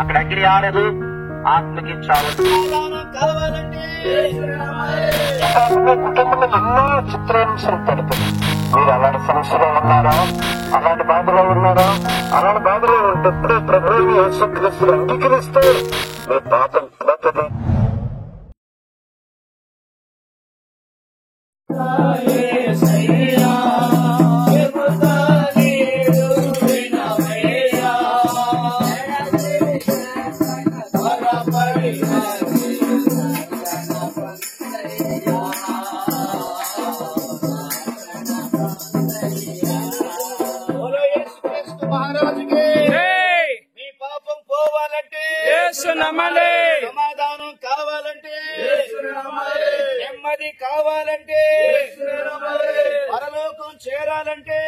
అక్కడ అగ్ని ఆడదు, ఆత్మకి చావదు. కుటుంబంలో ఎన్నో చిత్రాంశాలు పడుతుంది. మీరు అలాంటి సమస్యలో ఉన్నారా, అలాంటి బాధలో ఉన్నారా? అలాంటి బాధలో ఉంటే ప్రభువుని యేసుక్రీస్తుని అంగీకరిస్తే మీ పాపం పోతుంది. సమాధానం కావాలంటే, నెమ్మది కావాలంటే, పరలోకం చేరాలంటే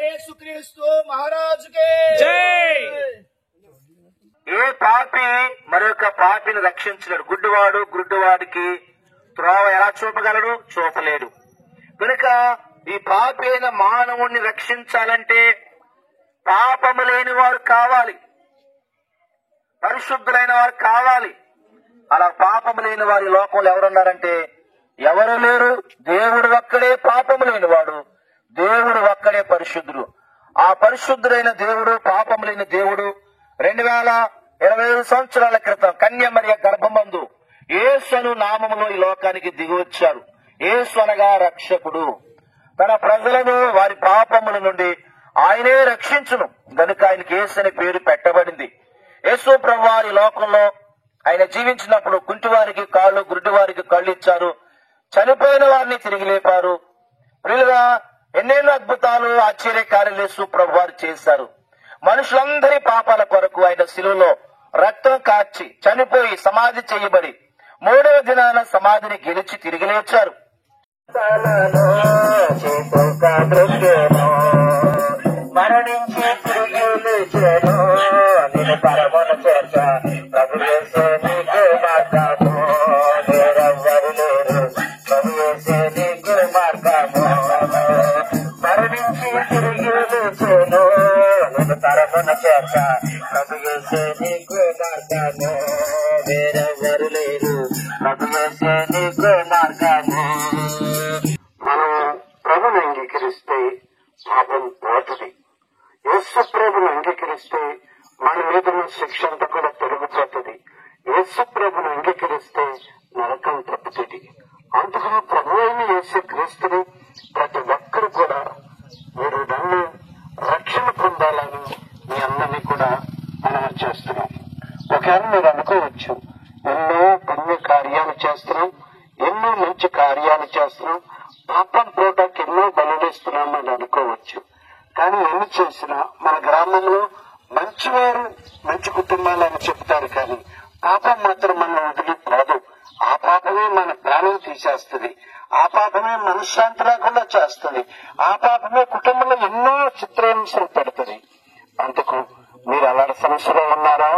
యేసుక్రీస్తు మహారాజుకే జై. ఏ పాపి మరొక పాపిని రక్షించలేడు. గుడ్డివాడికి త్రోవ ఎలా చూపగలడు? చూపలేడు. కనుక ఈ పాపి అయిన మానవుణ్ణి రక్షించాలంటే పాపము లేని వారు కావాలి, పరిశుద్ధులైన వారు కావాలి. అలా పాపము లేని వారి లోకంలో ఎవరున్నారంటే ఎవరు లేరు. దేవుడు ఒక్కడే పాపము లేనివాడు, దేవుడు ఒక్కడే పరిశుద్ధుడు. ఆ పరిశుద్ధుడైన దేవుడు, పాపము లేని దేవుడు 2025 సంవత్సరాల క్రితం కన్యమరియ గర్భమందు యేసు అను నామములో ఈ లోకానికి దిగి వచ్చారు. యేసు అనగా రక్షకుడు. తన ప్రజలను వారి పాపముల నుండి ఆయనే రక్షించును. గనుక ఆయనకి యేసు అనే పేరు పెట్టబడింది. యేసు ప్రభు వారి లోకంలో ఆయన జీవించినప్పుడు కుంటివారికి కాళ్ళు, గుడ్డివారికి కళ్ళు ఇచ్చారు, చనిపోయిన వారిని తిరిగి లేపారు. వీళ్ళుగా ఎన్నెన్నో అద్భుతాలు, ఆశ్చర్యకార్యాలు యేసు ప్రభు వారు చేశారు. మనుషులందరి పాపాల కొరకు ఆయన శిలువలో రక్తం కార్చి చనిపోయి సమాధి చేయబడి 3వ దినాన సమాధిని గెలిచి తిరిగి లేచారు. మరణించి తిరిగి లేచాను, నేను పరమను చేర్చ ప్రభు యేసే నీకు మార్గము, వేరెవ్వరు లేరు ప్రభు యేసే నీకు మార్గము. మరణించి తిరిగి లేచాను, నేను పరమను చేర్చ ప్రభు యేసే నీకు మార్గము, వేరెవ్వరు లేరు ప్రభు యేసే నీకు మార్గము. మనం ప్రభుని అంగీకరిస్తే పాపం పోతుంది. యేసు ప్రభుని అంగీకరిస్తే మన మీద ఉన్న శిక్ష అంతా కూడా తొలగిపోతుంది. యేసు ప్రభుని అంగీకరిస్తే నరకం తప్పుతుంది. అందుకని ప్రభు అయిన యేసు క్రీస్తుని ప్రతి ఒక్కరు కూడా మీరు నన్ను రక్షణ పొందాలని మీ అందరినీ కూడా మనం చేస్తున్నాం. ఒకవేళ మీరు అనుకోవచ్చు, ఎన్నో పుణ్య కార్యాలు చేస్తున్నాం, ఎన్నో మంచి కార్యాలు చేస్తున్నాం, పాపం పోటానికి ఎన్నో బలుడిస్తున్నాం అని అనుకోవచ్చు. కానీ ఎన్ని చేసినా మన గ్రామంలో మంచివారు, మంచి కుటుంబాలు అని చెప్తారు, కానీ పాపం మాత్రం మనం వదిలిపోదు. ఆ పాపమే మన ప్రాణం తీసేస్తుంది, ఆ పాపమే మనశ్శాంతి లేకుండా చేస్తుంది, ఆ పాపమే కుటుంబంలో ఎన్నో చిత్రాంశాలు పెడుతుంది. అందుకు మీరు అలాంటి సమస్యలో ఉన్నారా,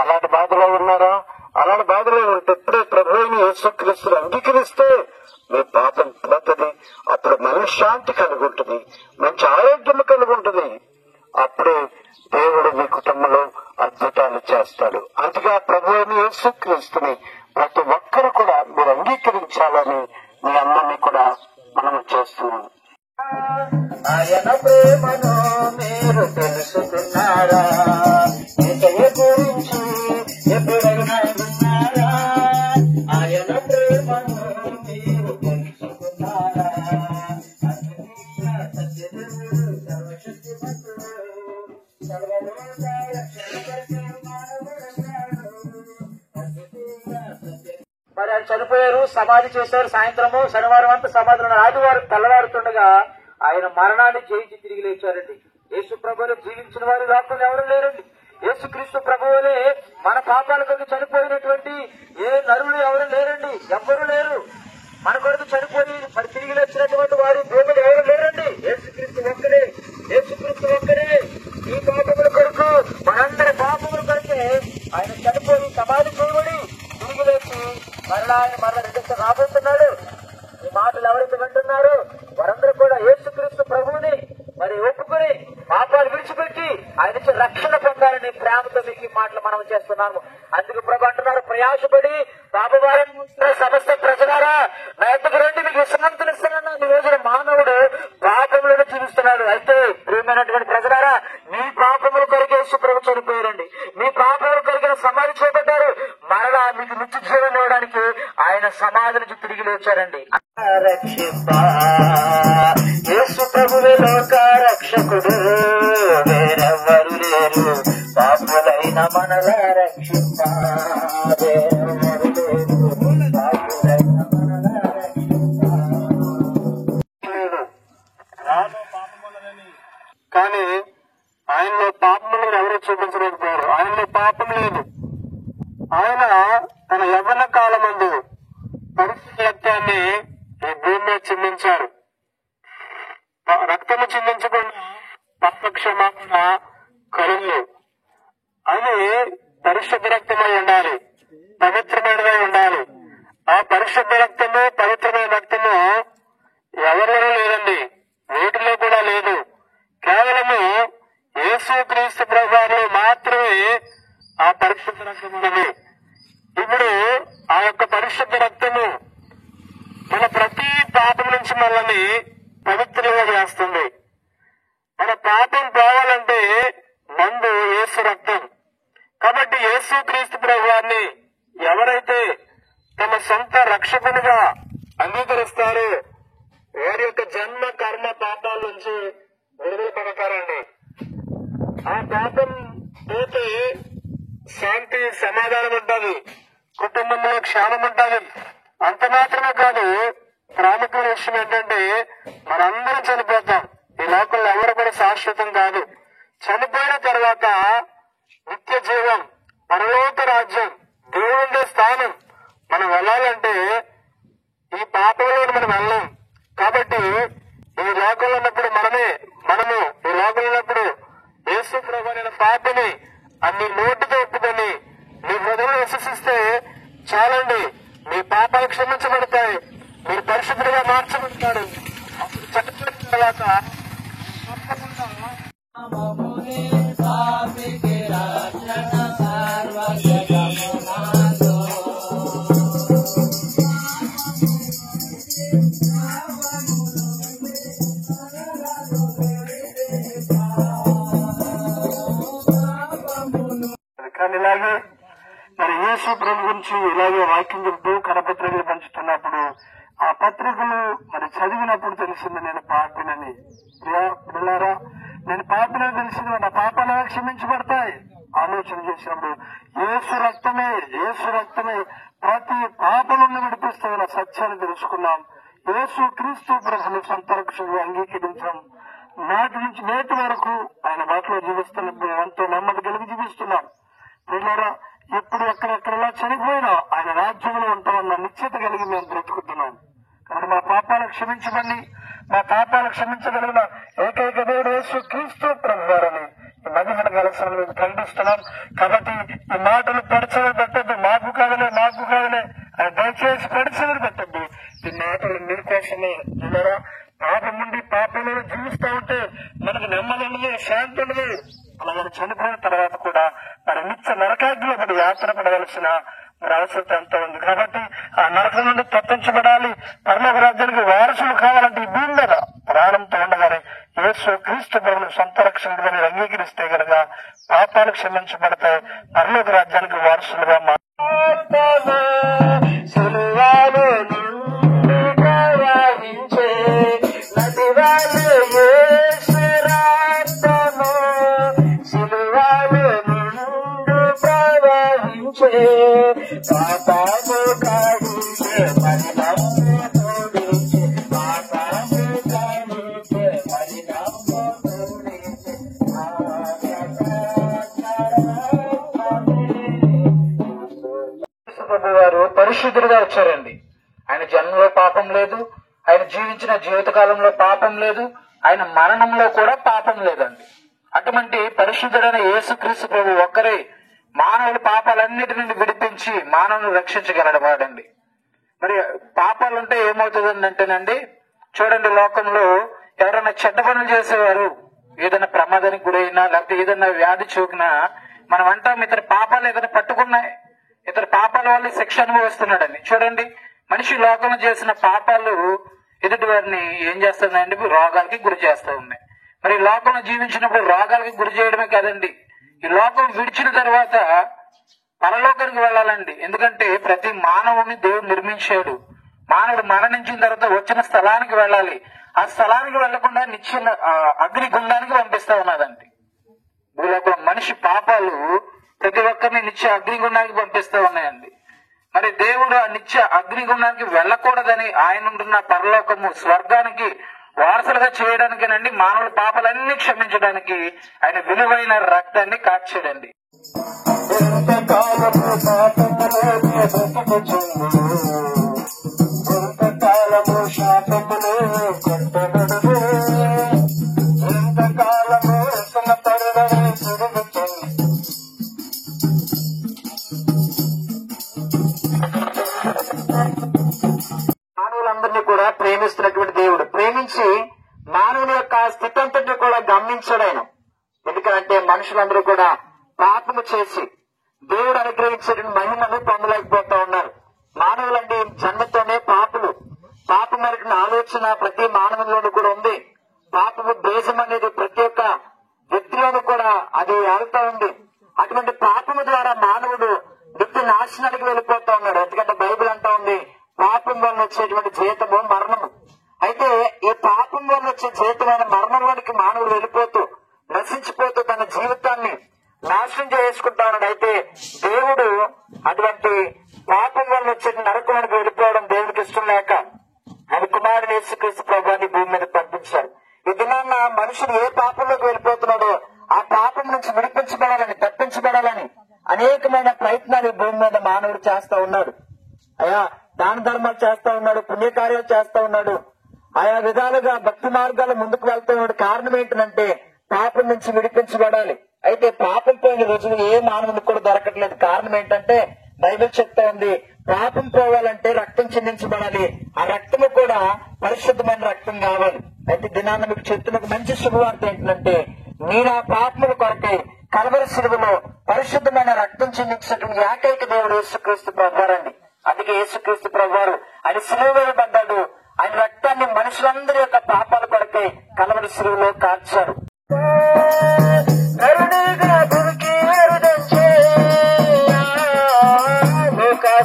అలాంటి బాధలో ఉన్నారా? అలాంటి బాధలో ఉంటే ప్రభువుని యేసుక్రీస్తుని అంగీకరిస్తే మీ పాపం పోతుంది. అప్పుడు మనశ్శాంతి కలిగి ఉంటుంది, మంచి ఆరోగ్యం కలిగి ఉంటుంది. అప్పుడే దేవుడు మీ కుటుంబంలో అద్భుతాలు చేస్తాడు. అందుకే ప్రభువుని యేసుక్రీస్తుని ప్రతి ఒక్కరు కూడా మీరు అంగీకరించాలని మీ అందరినీ కూడా మనం చేస్తున్నాం. ఆయన ప్రేమను మీరు తెలుసుకున్నారా? గురించి ఎప్పుడైనా విన్నారా? ఆయన ప్రేమను మీరు తెలుసుకున్నారా? మరి ఆయన చనిపోయారు, సమాధి చేశారు. సాయంత్రము శనివారం అంతా సమాధిలో ఉన్నారు. ఆదివారం తెల్లవారుతుండగా ఆయన మరణాన్ని జయించి తిరిగి లేచారండి. యేసు ప్రభువుని జీవించిన వారు లోకంలో ఎవరు లేరండి. యేసుక్రీస్తు ప్రభువులే మన పాపాల కొరకు చనిపోయినటువంటి ఏ నరులు ఎవరు లేరండి, ఎవ్వరు లేరు. మన కొరకు చనిపోయి మరి తిరిగి వచ్చినటువంటి వారు భూములు ఎవరు లేరండి. యేసుక్రీస్తు ఒక్కడే, యేసుక్రీస్తు ఒక్కడే. ఈ పాపముల కొరకు, మనందరి పాపముల కొరకే ఆయన చనిపోయి సమాధి చేయబడి తిరిగి లేచి మరలా రెండోసారి రాబోతున్నాడు. ఈ మాటలు ఎవరైతే వింటున్నారో వారందరూ కూడా యేసుక్రీస్తు ప్రభువుని మరి ఒప్పుకొని పాపాలు విడిచిపెట్టి ఆయన రక్షణ పొందాలని ప్రేమతో మీకు ఈ మాటలు మనం చేస్తున్నాము. అందుకు ప్రభు అంటున్నారు, ప్రయాసపడి పాపభారం సమస్త ప్రజలారా నా యొద్దకు రండి, మీకు విశ్రాంతిని ఇస్తున్నాను. ఈ రోజున మానవుడు పాపములను జీవిస్తున్నాడు. అయితే ప్రియమైనటువంటి ప్రజలారా, మీ పాపములు కొరకు యేసు ప్రభు చనిపోయారండి. మీ పాపములు కొరికిన సమాధి చేపట్టారు. మరలా మీకు నిత్య జీవనం ఇవ్వడానికి ఆయన సమాధి నుంచి తిరిగి లేచారండి. రక్షింపా యేసు ప్రభువే లోక రక్షకుడు, వేరెవ్వరు లేరు. పాపులైన మనలా రక్షింపా, వేరెవ్వరు లేరు. పాపులైన మనలా రక్షింపా. కానీ ఆయనలో పాపములను ఎవరూ చూపించలేకపోయారు. ఆయనలో పాపం లేదు. ఆయన తన యవ్వన కాలమందు పరిశుద్ధ రక్తాన్ని ఈ భూమిలో చిందించారు. రక్తము చిందించకుండా పాపక్షమాపణ కరుణలు. అది పరిశుద్ధ రక్తమై ఉండాలి, పవిత్రమైనదై ఉండాలి. ఆ పరిశుద్ధ రక్తము, పవిత్రమైన రక్తము ఎవరిలో లేదండి, వీటిలో కూడా లేదు. కేవలము యేసు క్రీస్తు ప్రభువులో మాత్రమే ఆ పరిశుద్ధ రక్తం ఉన్నది. ఇప్పుడు ఆ యొక్క పరిశుద్ధ రక్తము మన ప్రతి పాపం నుంచి మనల్ని పవిత్రంగా చేస్తుంది. మన పాపం పోవాలంటే మందు యేసు రక్తం. కాబట్టి యేసు క్రీస్తు ప్రభువాన్ని ఎవరైతే తమ సొంత రక్షకునిగా అంగీకరిస్తారో వారి యొక్క జన్మ కర్మ పాపాల నుంచి విడుదల పడతారండి. ఆ పాపం పోతే శాంతి సమాధానం ఉంటుంది, కుటుంబంలో క్షేమం ఉంటుంది. అంత మాత్రమే కాదు, ప్రాముఖ్యమైన విషయం ఏంటంటే మనందరం చనిపోతాం. ఈ లోకంలో ఎవరు కూడా శాశ్వతం కాదు. చనిపోయిన తర్వాత నిత్య జీవం, పరలోక రాజ్యం, దేవుడి స్థానం మనం వెళ్ళాలంటే ఈ పాపంలో మనం వెళ్ళాం. కాబట్టి ఈ లోకంలో ఉన్నప్పుడు మనము ఈ లోకంలో ఉన్నప్పుడు యేసు ప్రభువైన నేను పాపిని అన్ని నోటితో ఒప్పుకొని మీ హృదయంలో విశ్వసిస్తే చాలండి, మీ పాపాలు క్షమించబడతాయి, మీరు పరిశుద్ధులుగా మార్చబడతారు. అప్పుడు చట్టం తర్వాత కానీ ఇలాగే మరి యేసు ప్రభు గురించి ఇలాగే వాక్యం చెబుతూ కరపత్రికలు పంచుతున్నప్పుడు ఆ పత్రికలు మరి చదివినప్పుడు తెలిసింది నేను పాపినని. పిల్లారా, నేను పాపినని తెలిసింది, నా పాపాలు క్షమించబడతాయి. ఆలోచన చేసినప్పుడు యేసు రక్తమే ప్రతి పాపలను విడిపిస్తున్న సత్యాన్ని తెలుసుకున్నాం. యేసు క్రీస్తు ప్రభుని సొంత రక్షకుడిగా అంగీకరించాం. నాటి నుంచి నేటి వరకు ఆయన మాటలో జీవిస్తున్నప్పుడు ఎంతో నెమ్మది కలిగి జీవిస్తున్నాం. పిల్లరా, ఎప్పుడు ఎక్కడెక్కడలా చనిపోయినా ఆయన రాజ్యంలో ఉంటామన్న నిశ్చిత కలిగి మేము బ్రతుకుతున్నాం. కాబట్టి మా పాపాలు క్షమించమని, మా పాపాలు క్షమించగలిగిన ఏకైక దేవుడు యేసు క్రీస్తు ప్రభువారని ఈ మధ్యన కలసాలను మేము ఖండిస్తున్నాం. కాబట్టి ఈ మాటలు పెడచలు పెట్టద్దు, మాకు కాదలే ఆయన దయచేసి పెడచలు పెట్టద్దు. ఈ మాటలు మీకోసమే. పిల్లరా, పాపం నుండి పాపంలో జీవిస్తూ ఉంటే మనకు నెమ్మది ఉండదు, శాంతి ఉండదు. అలా మనం చనిపోయిన తర్వాత కూడా మరి నిత్య నరకాగ్నిలో పడి యాత్ర పడవలసిన మరి అవసరం ఎంతో ఉంది. కాబట్టి ఆ నరకం నుండి తప్పించబడాలి, పరలోక రాజ్యానికి వారసులు కావాలంటే ఈ భూమి మీద ప్రాణంతో ఉండగానే యేసు క్రీస్తు ప్రభువును సొంత రక్షకుడిగా మీరు అంగీకరిస్తే గనక పాపాలు క్షమించబడతాయి, పరలోక రాజ్యానికి వారసులుగా వారు పరిశుద్ధులుగా వచ్చారండి. ఆయన జన్మలో పాపం లేదు, ఆయన జీవించిన జీవితకాలంలో పాపం లేదు, ఆయన మరణంలో కూడా పాపం లేదండి. అటువంటి పరిశుద్ధుడైన యేసుక్రీస్తు ప్రభు ఒక్కరే మానవుల పాపాలన్నిటి నుండి విడిపించి మానవుని రక్షించగలవాడండి. మరి పాపాలుంటే ఏమవుతుంది అంటేనండి, చూడండి, లోకంలో ఎవరైనా చెడ్డ పనులు చేసేవారు ఏదైనా ప్రమాదానికి గురైనా లేకపోతే ఏదైనా వ్యాధి చూకినా మనం అంటాం ఇతని పాపాలు ఇతను పట్టుకున్నాయి, ఇతని పాపాల వల్ల శిక్ష అనుభవిస్తున్నాడని. చూడండి, మనిషి లోకంలో చేసిన పాపాలు ఎదుటి వారిని ఏం చేస్తుందండి? రోగాలకి గురి చేస్తూ ఉన్నాయి. మరి లోకంలో జీవించినప్పుడు రోగాలకి గురి చేయడమే కాదండి, ఈ లోకం విడిచిన తర్వాత పరలోకానికి వెళ్ళాలండి. ఎందుకంటే ప్రతి మానవుని దేవుడు నిర్మించాడు. మానవుడు మరణించిన తర్వాత వచ్చిన స్థలానికి వెళ్ళాలి. ఆ స్థలానికి వెళ్లకుండా నిత్య అగ్ని గుండానికి పంపిస్తా ఉన్నదండి. భూలోకంలో మనిషి పాపాలు ప్రతి ఒక్కరిని నిత్య అగ్నిగుండానికి పంపిస్తూ ఉన్నాయండి. మరి దేవుడు ఆ నిత్య అగ్నిగుండానికి వెళ్ళకూడదని ఆయన ఉంటున్న పరలోకము స్వర్గానికి వారసులుగా చేయడానికేనండి, మానవుల పాపాలన్నీ క్షమించడానికి ఆయన విలువైన రక్తాన్ని కార్చాడండి. మానవులందరినీ కూడా ప్రేమిస్తున్నటువంటి దేవుడు, ప్రేమించి మానవుని యొక్క స్థితి అంతటిని కూడా గమనించాడు ఆయన. ఎందుకంటే మనుషులందరూ కూడా పాపము చేసి దేవుడు అనుగ్రహించేటువంటి మహిమను పొందలేకపోతా ఉన్నారు. మానవులండి జన్మతోనే పాపులు. పాపమైన ఆలోచన ప్రతి మానవులోనూ కూడా ఉంది. పాపము ద్వేషం అనేది ప్రతి ఒక్క వ్యక్తిలోనూ కూడా అది వెళ్తా ఉంది. అటువంటి పాపము ద్వారా మానవుడు నిత్య నాశనానికి వెళ్ళిపోతా ఉన్నాడు. ఎందుకంటే బైబిల్ అంటా ఉంది, పాపం వల్ల వచ్చేటువంటి జీతము మరణము. అయితే ఈ పాపం వల్ల వచ్చే జీతమైన మరణంలోనికి మానవుడు వెళ్ళిపోతూ నశించిపోతూ తన జీవితాన్ని నాశనం చేసుకుంటా ఉన్నాడు. అయితే దేవుడు అటువంటి పాపం వల్ల వచ్చే నరకానికి వెళ్ళిపోవడం దేవుడికి ఇష్టం లేక ఆయన కుమారుడు యేసుక్రీస్తు ప్రభువుని భూమి మీద పంపించారు. ఈ దినాన్న మనుషుడు ఏ పాపంలోకి వెళ్ళిపోతున్నాడో ఆ పాపం నుంచి విడిపించబడాలని, తప్పించబడాలని అనేకమైన ప్రయత్నాలు ఈ భూమి మీద మానవుడు చేస్తా ఉన్నాడు. అయా దాన ధర్మాలు చేస్తా ఉన్నాడు, పుణ్యకార్యాలు చేస్తా ఉన్నాడు, ఆయా విధాలుగా భక్తి మార్గాలు ముందుకు వెళ్తున్నాడు. కారణం ఏంటంటే పాపం నుంచి విడిపించబడాలి. అయితే పాపం పోయిన రుజువు ఏ మానవునికి కూడా దొరకట్లేదు. కారణం ఏంటంటే బైబిల్ చెప్తా ఉంది, పాపం పోవాలంటే రక్తం చెందించబడాలి. ఆ రక్తము కూడా పరిశుద్ధమైన రక్తం కావాలి. అయితే దినాన్న మీకు చెప్తున్న ఒక మంచి శుభవార్త ఏంటంటే, మీరు ఆ పాపముల కొరకై కల్వరి శిలువలో పరిశుద్ధమైన రక్తం చెందించినటువంటి ఏకైక దేవుడు యేసుక్రీస్తు ప్రభువారండి. అందుకే యేసుక్రీస్తు ప్రభువారు ఆయన శిలువ వేయబడ్డాడు. ఆయన రక్తాన్ని మనుషులందరి యొక్క పాపాల కొరకై కల్వరి శిలువలో కార్చారు.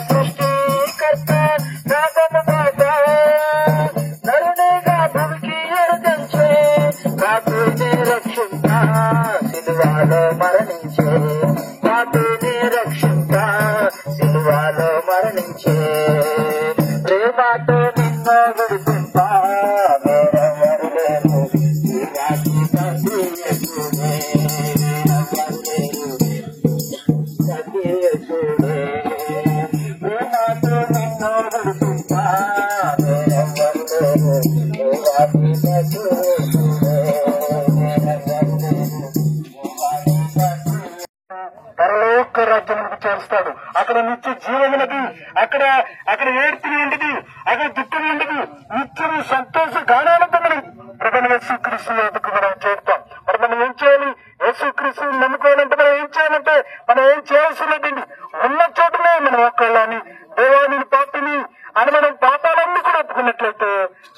సృష్టికర్త నరునిగా భూమికి ఎరుదంచే పాపిని రక్షింత సిలువలో మరణించే, పాపిని రక్షింత సిలువలో మరణించే, ప్రేమతో నిన్ను విడిపింప వేరెవరు లేరు, ఈ రాత్రి తండ్రి యేసునే, తండ్రి యేసునే, ప్రేమతో నిన్ను విడిపింప వేరెవరు లేరు, ఈ రాత్రి పరలోక రాజ్యములకు చేరుస్తాడు. అక్కడ నిత్య జీవములది, అక్కడ ఏడ్పు ఉండదు, అక్కడ దుఃఖం ఉండదు, నిత్యము సంతోష గానాలతో మనం ప్రభుని యేసుక్రీస్తు వద్దకు మనం చేరుతాం. మరి మనం ఏం చేయాలి? యేసుక్రీస్తుని నమ్ముకోవాలంటే మనం ఏం చేయాలంటే మనం ఏం చేయాల్సి లేదండి. ఉన్న చోటనే మనం ఒక్కళ్ళని దేవాని పాపిని అని మనం పాపాలన్నీ కూడా ఒప్పుకున్నట్లయితే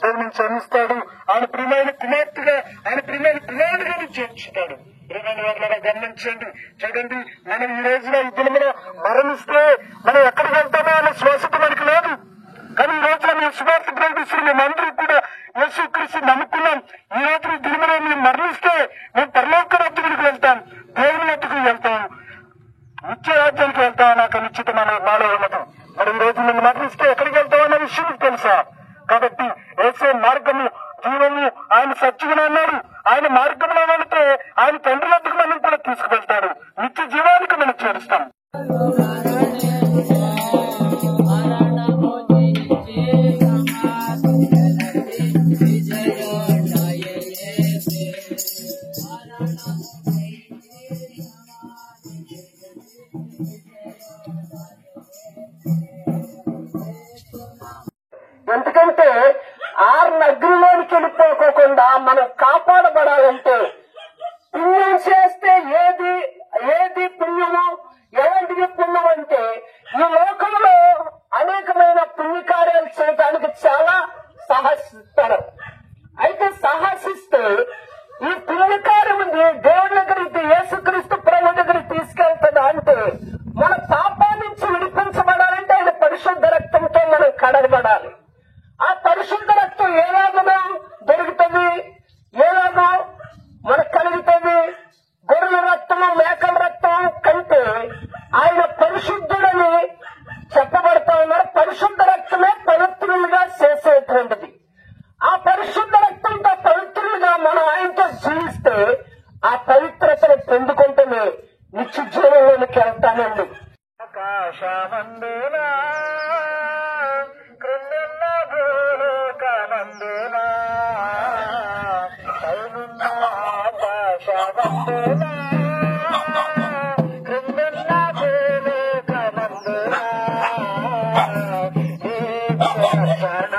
దేవుని క్షమిస్తాడు. ఆయన ప్రియమైన కుమార్తెగా, ఆయన ప్రియమైన కుమారుడిగా చేర్చుతాడు. ప్రియమైన వాళ్ళ గమనించండి, చూడండి, మనం ఈ రోజున ఈ దినమున మరణిస్తే మనం ఎక్కడికి వెళ్తామో అనే శ్వాసత మనకి లేదు. కానీ ఈ రోజున మేము శుభార్త ప్రకటిస్తున్నాం. మేమందరూ కూడా యేసుక్రీస్తు నమ్ముకున్నాం. ఈ రోజు దినమున మేము మరణిస్తే మేము పరలోక రాజ్యానికి వెళ్తాం, దేవుని వద్దకు వెళ్తాం, నిత్య రాజ్యానికి వెళ్తాం. నాకు నిశ్చిత మాలో ఉన్నది. మరి ఈ రోజు మేము మరణిస్తే ఎక్కడికి వెళ్తాం అన్న విషయం మీకు తెలుసా? కాబట్టి యేసే మార్గము, జీవము, ఆయన సత్యములు అన్నాడు. ఆయన మార్గంలో వెళితే ఆయన తండ్రి వద్దకు మనం కూడా తీసుకువెళ్తాడు. నిత్య జీవానికి మనం చేరుస్తాం. ఎందుకంటే అగ్నిలోనికి వెళ్ళిపోకుండా మనం కాపాడబడాలంటే పుణ్యం చేస్తే ఏది పుణ్యం లోకాల్లోనికి వెళ్తానండి. ఆకాశమందునా క్రిందున్న భూలోకమందునా పైనున్న ఆకాశమందునా క్రిందున్న భూలోకమందునా రక్షణ